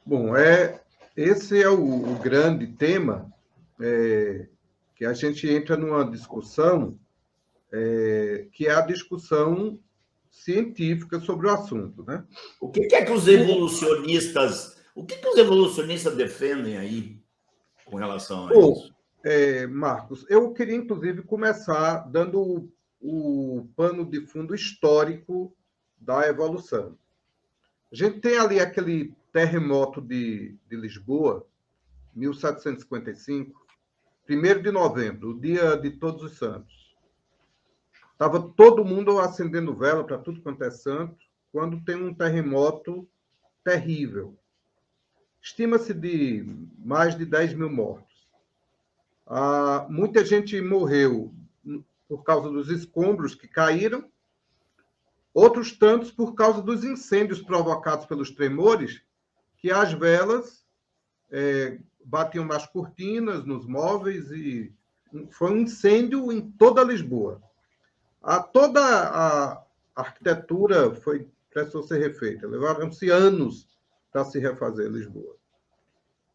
Bom, esse é o grande tema, que a gente entra numa discussão, que é a discussão científica sobre o assunto, né? O que é que os evolucionistas, os evolucionistas defendem aí com relação a Bom, isso? Marcos, eu queria, inclusive, começar dando o pano de fundo histórico da evolução. A gente tem ali aquele terremoto de Lisboa, 1755, 1º de novembro, o dia de Todos os Santos. Estava todo mundo acendendo vela para tudo quanto é santo, quando tem um terremoto terrível. Estima-se de mais de 10 mil mortos. Muita gente morreu por causa dos escombros que caíram, outros tantos por causa dos incêndios provocados pelos tremores, que as velas batiam nas cortinas, nos móveis, e foi um incêndio em toda Lisboa. Toda a arquitetura precisou ser refeita. Levaram-se anos para se refazer Lisboa.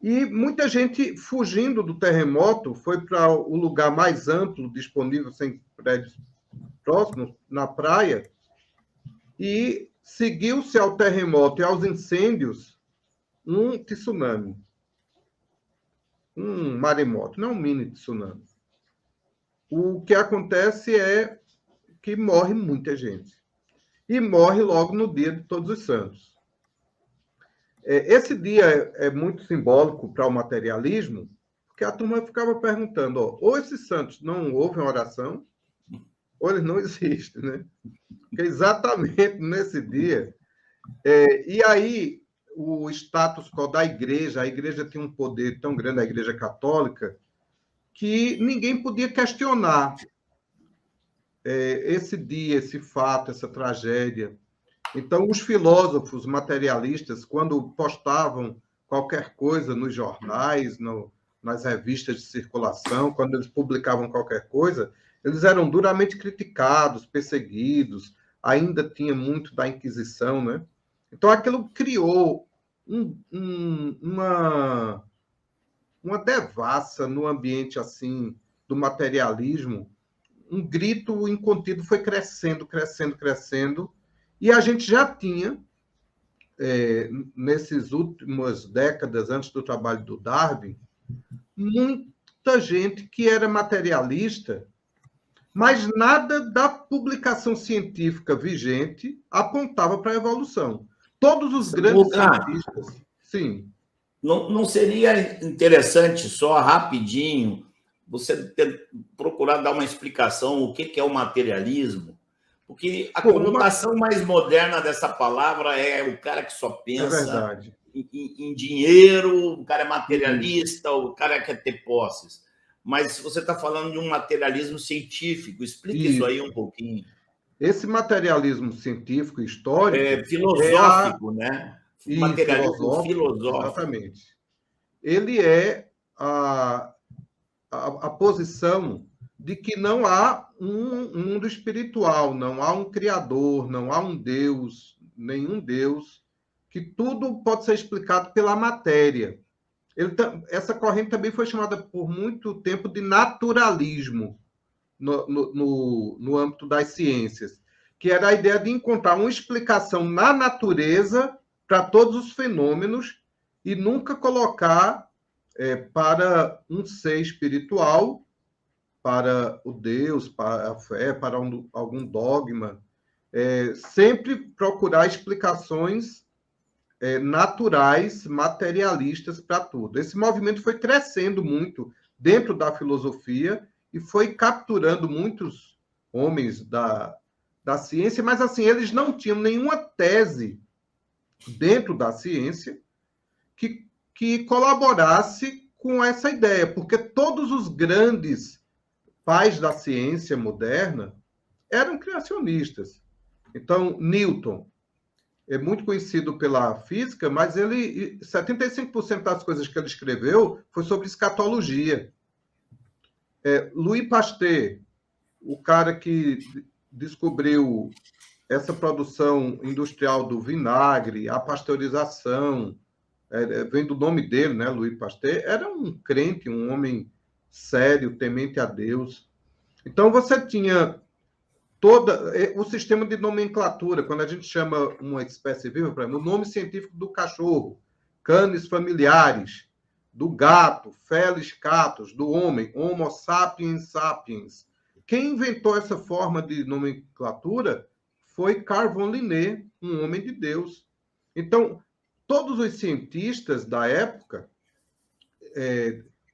E muita gente, fugindo do terremoto, foi para o lugar mais amplo disponível, sem prédios próximos, na praia, e seguiu-se ao terremoto e aos incêndios um tsunami. Um maremoto, não um mini tsunami. O que acontece é que morre muita gente. E morre logo no dia de Todos os Santos. Esse dia é muito simbólico para o materialismo, porque a turma ficava perguntando, ou esses santos não ouvem oração, ou eles não existem, né? Porque exatamente nesse dia... e aí, o status quo da igreja, a igreja tinha um poder tão grande, a igreja católica, que ninguém podia questionar esse dia, esse fato, essa tragédia. Então, os filósofos materialistas, quando postavam qualquer coisa nos jornais, nas revistas de circulação, quando eles publicavam qualquer coisa, eles eram duramente criticados, perseguidos, ainda tinha muito da Inquisição, né? Então, aquilo criou uma devassa no ambiente assim do materialismo. Um grito incontido foi crescendo, crescendo, crescendo, e a gente já tinha, nesses últimas décadas, antes do trabalho do Darwin, muita gente que era materialista, mas nada da publicação científica vigente apontava para a evolução. Todos os grandes cientistas, sim. Não seria interessante, só rapidinho, você procurar dar uma explicação o que é o materialismo? Porque a conotação mais moderna dessa palavra é o cara que só pensa em dinheiro, o cara é materialista, o cara quer ter posses. Mas você está falando de um materialismo científico, explique isso aí um pouquinho. Esse materialismo científico histórico... filosófico, né? Materialismo filosófico. Exatamente. Ele é a posição de que não há um mundo espiritual, não há um criador, não há um Deus, nenhum Deus, que tudo pode ser explicado pela matéria. Essa corrente também foi chamada por muito tempo de naturalismo no âmbito das ciências, que era a ideia de encontrar uma explicação na natureza para todos os fenômenos e nunca colocar para um ser espiritual, para o Deus, para a fé, para algum dogma, sempre procurar explicações naturais, materialistas para tudo. Esse movimento foi crescendo muito dentro da filosofia e foi capturando muitos homens da ciência, mas assim, eles não tinham nenhuma tese dentro da ciência que colaborasse com essa ideia, porque todos os grandes pais da ciência moderna eram criacionistas. Então, Newton é muito conhecido pela física, mas 75% das coisas que ele escreveu foi sobre escatologia. Louis Pasteur, o cara que descobriu essa produção industrial do vinagre, a pasteurização, vem do nome dele, né, Louis Pasteur, era um crente, um homem sério, temente a Deus. Então, você tinha todo o sistema de nomenclatura, quando a gente chama uma espécie viva, por exemplo, o nome científico do cachorro, canis familiaris, do gato, Felis catus, do homem, Homo sapiens sapiens. Quem inventou essa forma de nomenclatura foi Carl von Linné, um homem de Deus. Então, todos os cientistas da época,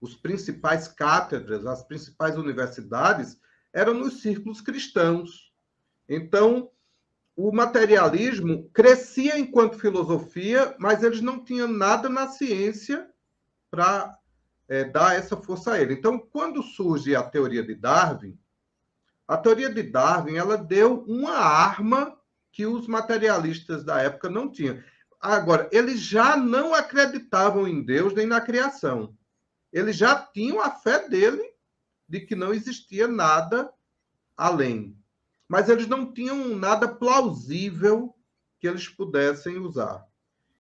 os principais cátedras, as principais universidades, eram nos círculos cristãos. Então, o materialismo crescia enquanto filosofia, mas eles não tinham nada na ciência para dar essa força a ele. Então, quando surge a teoria de Darwin ela deu uma arma que os materialistas da época não tinham. Agora, eles já não acreditavam em Deus nem na criação. Eles já tinham a fé dele de que não existia nada além. Mas eles não tinham nada plausível que eles pudessem usar.